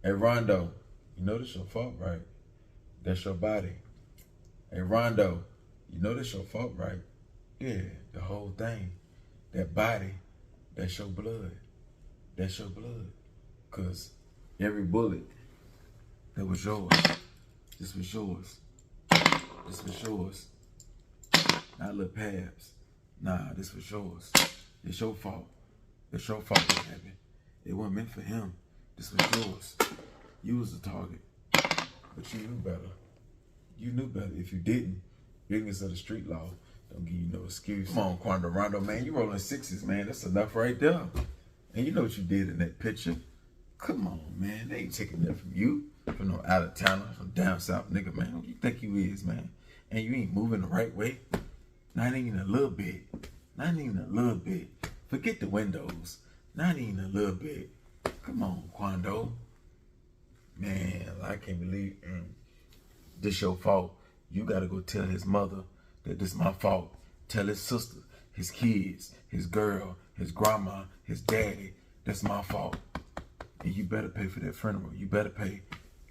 Hey, Rondo, you know this your fault, right? That's your body. Hey, Rondo, you know this your fault, right? Yeah, the whole thing. That body, that's your blood. That's your blood. Because every bullet that was yours, this was yours. This was yours. Not Lul Pab's. Nah, this was yours. It's your fault. It's your fault what happened. It wasn't meant for him. This was yours. You was the target. But you knew better. You knew better. If you didn't, ignorance of the street law don't give you no excuse. Come on, Quando Rondo, man. You rolling sixes, man. That's enough right there. And you know what you did in that picture. Come on, man. They ain't taking that from you. From no out of towner, from down south nigga, man. Who you think you is, man? And you ain't moving the right way. Not even a little bit. Not even a little bit. Forget the windows. Not even a little bit. Come on, Quando. Man, I can't believe this your fault. You gotta go tell his mother that this my fault. Tell his sister, his kids, his girl, his grandma, his daddy, that's my fault. And you better pay for that funeral. You better pay.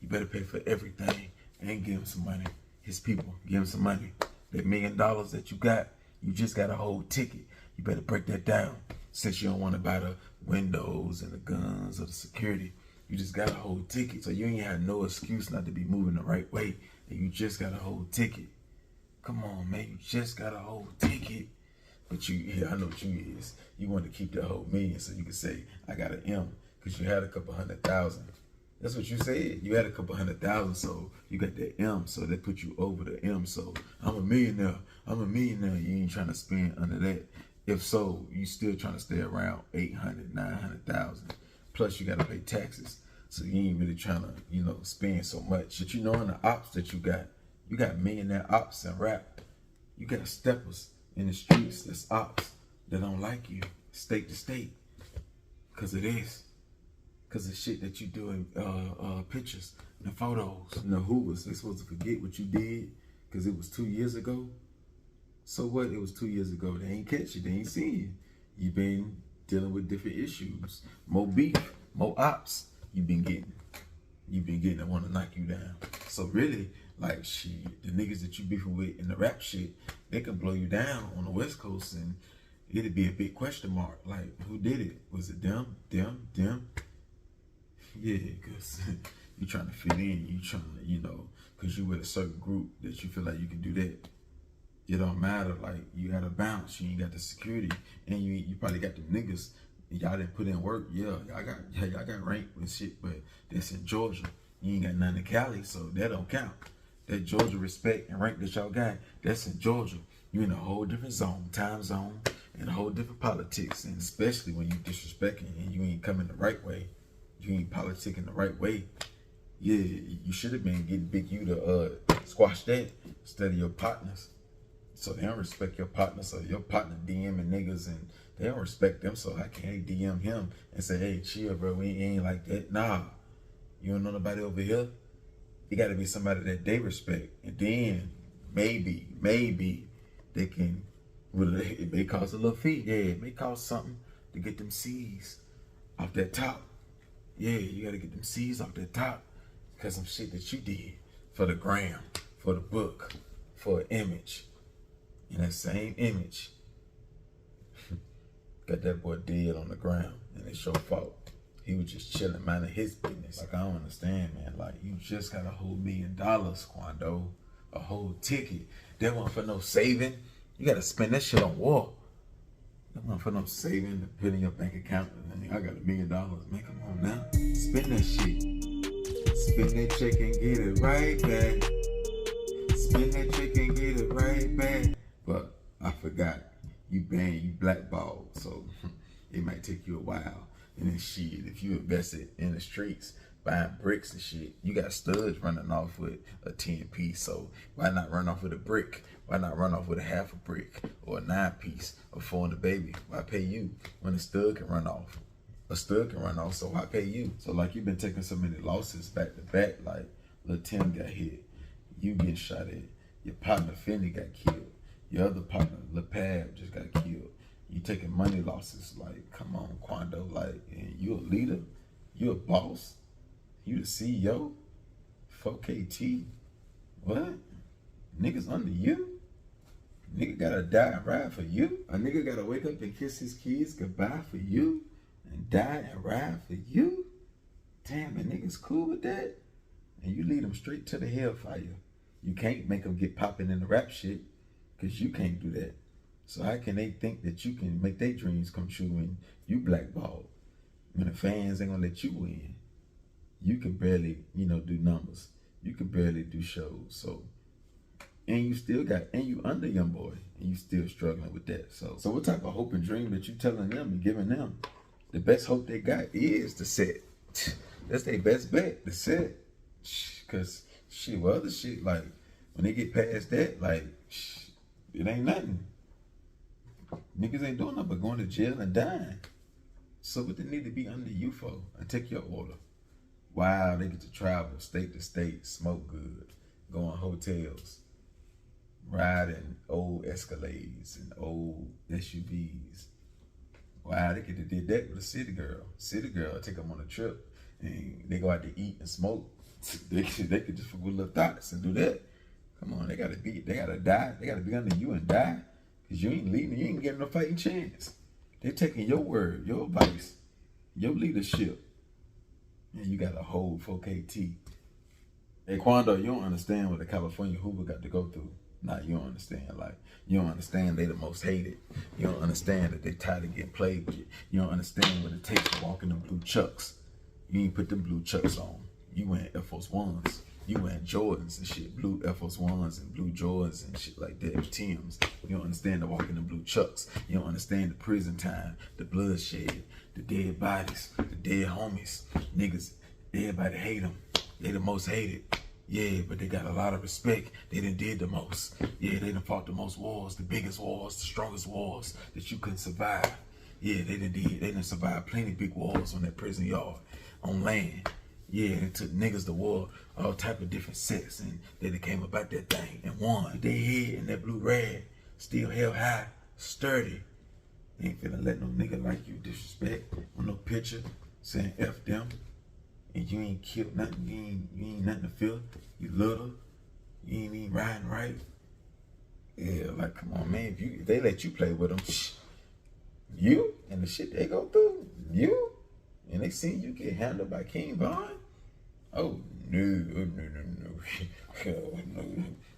You better pay for everything and give him some money. His people, give him some money. That $1 million that you got, you just got a whole ticket. You better break that down. Since you don't want to buy the windows and the guns or the security, you just got a whole ticket. So you ain't had no excuse not to be moving the right way. And you just got a whole ticket. Come on, man, you just got a whole ticket. But I know what you is. You want to keep that whole $1 million so you can say, I got an M. Because you had a couple 100,000. That's what you said. You had a couple 100,000, so you got that M, so they put you over the M. So I'm a millionaire. I'm a millionaire. You ain't trying to spend under that. If so, you still trying to stay around 800, 900,000. Plus you got to pay taxes. So you ain't really trying to, spend so much. But in the ops that you got millionaire ops and rap. You got steppers in the streets that's ops that don't like you, state to state, because of this. Because of shit that you do in pictures and photos. And the Hoovers, they supposed to forget what you did because it was 2 years ago. So what? It was 2 years ago. They ain't catch you. They ain't seen you. You been dealing with different issues. More beef, more ops you been getting. You been getting that want to knock you down. So really, like shit, the niggas that you beefing with in the rap shit, they can blow you down on the West Coast and it'd be a big question mark. Like, who did it? Was it them? Yeah, because you trying to fit in. You trying to, because you with a certain group that you feel like you can do that. It don't matter. Like, you got to bounce. You ain't got the security. And you probably got the niggas. Y'all didn't put in work. Yeah, y'all got ranked and shit, but that's in Georgia. You ain't got nothing in Cali, so that don't count. That Georgia respect and rank that y'all got, that's in Georgia. You in a whole different zone, time zone, and a whole different politics. And especially when you disrespecting and you ain't coming the right way. You ain't politicking the right way. Yeah, you should have been getting Big U to squash that instead of your partners. So they don't respect your partner. So your partner DMing niggas and they don't respect them. So how can they DM him and say, hey, chill, bro, we ain't like that? Nah, you don't know nobody over here. You got to be somebody that they respect. And then maybe they can, it may cost a little fee. Yeah, it may cost something to get them C's off that top. Yeah, you gotta get them C's off the top because some shit that you did for the gram, for the book, for an image. And that same image got that boy dead on the ground and it's your fault. He was just chilling, minding his business. Like, I don't understand, man. Like, you just got a whole $1 million, Quando. A whole ticket. That wasn't for no saving. You gotta spend that shit on war. That wasn't for no saving to put in your bank account. I got $1 million. Man, come on now. Spend that shit. Spend that check and get it right back. Spend that check and get it right back. But I forgot. You banned, you blackballed. So it might take you a while. And then shit, if you invested in the streets, buying bricks and shit, you got studs running off with a 10-piece. So why not run off with a brick? Why not run off with a half a brick or a 9-piece or 4 in the baby? Why pay you when a stud can run off? A stud can run off, so why pay you? So like, you've been taking so many losses back to back. Like, Lil Tim got hit, you get shot at, your partner Finny got killed, your other partner Lul Pab just got killed. You taking money losses. Like, come on, Quando. Like, and you a leader, you a boss. You the CEO? 4KT? What? Niggas under you? Nigga gotta die and ride for you? A nigga gotta wake up and kiss his kids goodbye for you? And die and ride for you? Damn, a niggas cool with that? And you lead them straight to the hellfire. You can't make them get popping in the rap shit, because you can't do that. So how can they think that you can make their dreams come true when you blackballed? When the fans ain't gonna let you win. You can barely, do numbers. You can barely do shows. So, and you still got, and you under Young Boy, and you still struggling with that. So what type of hope and dream that you telling them and giving them? The best hope they got is the set. That's their best bet, the set. Cause shit, well, other shit, like, when they get past that, like, it ain't nothing. Niggas ain't doing nothing but going to jail and dying. So what they need to be under you for and take your order? Wow, they get to travel state to state, smoke good, go on hotels, riding old Escalades and old SUVs. Wow, they could have did that with a city girl. City girl take them on a trip and they go out to eat and smoke. They could just forget little thoughts and do that. Come on, they gotta die. They gotta be under you and die. Cause you ain't leading, you ain't getting no fighting chance. They taking your word, your advice, your leadership. And you got a whole 4KT. Hey, Quando, you don't understand what the California Hoover got to go through. Nah, you don't understand. Like, you don't understand they the most hated. You don't understand that they tired of getting played with. You don't understand what it takes to walk in them blue chucks. You ain't put them blue chucks on. You wearing Air Force Ones. You wearing Jordans and shit, blue Air Force Ones and blue Jordans and shit like that, Timbs. You don't understand the walking in blue chucks. You don't understand the prison time, the bloodshed, the dead bodies, the dead homies. Niggas, everybody hate them. They the most hated. Yeah, but they got a lot of respect. They done did the most. Yeah, they done fought the most wars, the biggest wars, the strongest wars that you couldn't survive. Yeah, they done survived plenty big wars on that prison yard, on land. Yeah, it took niggas to war, all type of different sets, and they came about that thing and won. They head in that blue rag, still held high, sturdy. They ain't finna let no nigga like you disrespect on no picture saying F them. And you ain't killed nothing, you ain't nothing to feel. You little, you ain't even riding right. Yeah, like, come on, man, if they let you play with them, you and the shit they go through, you, and they see you get handled by King Von. Oh, no.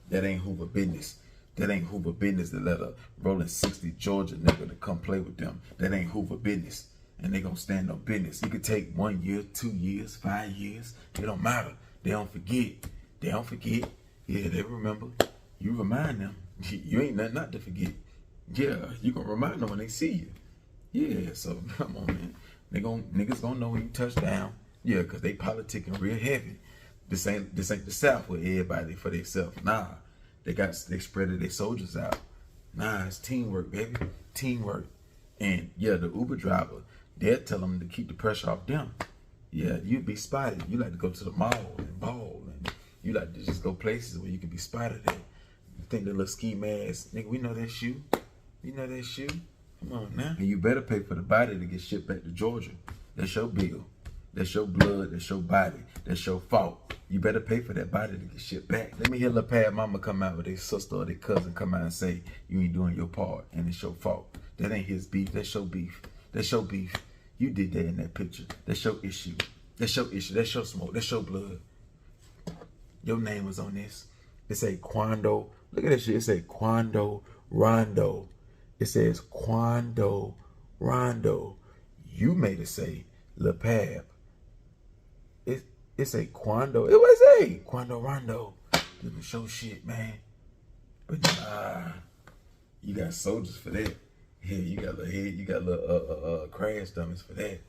That ain't Hoover business. That ain't Hoover business to let a rolling 60 Georgia nigga to come play with them. That ain't Hoover business. And they gonna stand on business. You could take 1 year, 2 years, 5 years. It don't matter. They don't forget. Yeah, they remember. You remind them. You ain't nothing not to forget. Yeah, you gonna remind them when they see you. Yeah, so come on, man. Niggas gonna know when you touch down. Yeah, cause they politicking real heavy. This ain't the South with everybody for themselves. Nah, they spreaded their soldiers out. Nah, it's teamwork, baby. Teamwork. And yeah, the Uber driver, they'll tell them to keep the pressure off them. Yeah, you'd be spotted. You like to go to the mall and ball, and you like to just go places where you can be spotted at. You think the little ski mask, nigga, we know that shoe. You know that shoe? Come on now. And you better pay for the body to get shipped back to Georgia. That's your bill. That's your blood. That's your body. That's your fault. You better pay for that body to get shipped back. Let me hear Lul Pab mama come out with their sister or their cousin come out and say, you ain't doing your part and it's your fault. That ain't his beef. That's your beef. That's your beef. You did that in that picture. That's your issue. That's your issue. That's your smoke. That's your blood. Your name was on this. It say Quando. Look at that shit. It say Quando Rondo. It says Quando Rondo. You made it say Lul Pab. It say Quando. It was say Quando Rondo. It was show shit, man. But nah, you got soldiers for that. Yeah, you got little head, you got little crash dummies for that.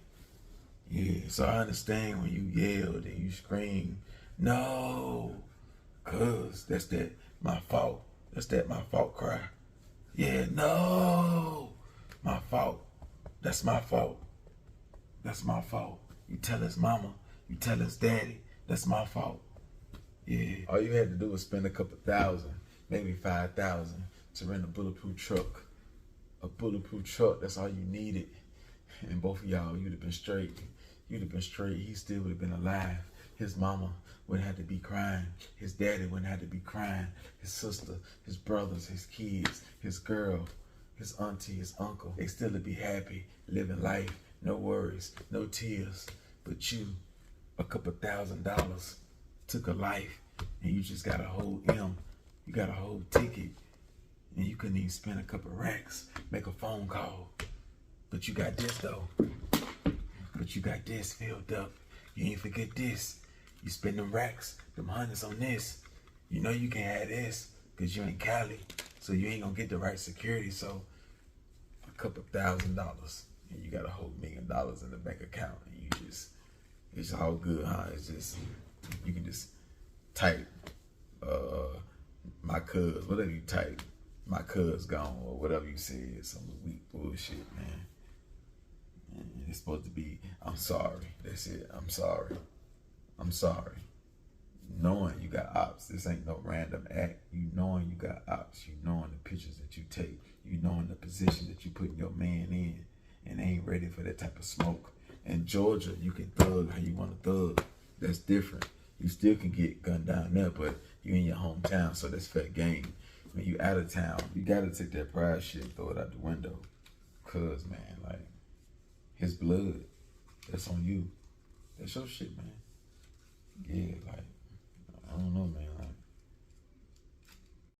Yeah, so I understand when you yelled and you screamed, no, cuz that's that my fault. That's that my fault cry. Yeah, no, my fault. That's my fault. That's my fault. You tell us mama, you tell us daddy, that's my fault. Yeah, all you had to do was spend a couple thousand, maybe 5,000 to rent a bulletproof truck. A bulletproof truck, that's all you needed. And both of y'all, you'd have been straight. You'd have been straight. He still would have been alive. His mama wouldn't have to be crying. His daddy wouldn't have to be crying. His sister, his brothers, his kids, his girl, his auntie, his uncle. They still would be happy, living life, no worries, no tears. But you, a couple $1,000, took a life, and you just got a whole M. You got a whole ticket, and you couldn't even spend a couple racks, make a phone call. But you got this though. But you got this filled up. You ain't forget this. You spend them racks, them hundreds on this. You know you can't have this, cause you ain't Cali, so you ain't gonna get the right security. So a couple $1,000, and you got a whole $1 million in the bank account, and you just, it's all good, huh? It's just, you can just type, my cuz, whatever you type, my cuz gone, or whatever you said, some weak bullshit, man. And it's supposed to be, I'm sorry. That's it. I'm sorry. I'm sorry. Knowing you got ops. This ain't no random act. You knowing you got ops. You knowing the pictures that you take. You knowing the position that you putting your man in, and ain't ready for that type of smoke. In Georgia, you can thug how you want to thug. That's different. You still can get gunned down there, but you in your hometown, so that's fair game. When you out of town, you gotta take that pride shit and throw it out the window. Cause man, like, his blood, that's on you. That's your shit, man. Yeah, like, I don't know, man.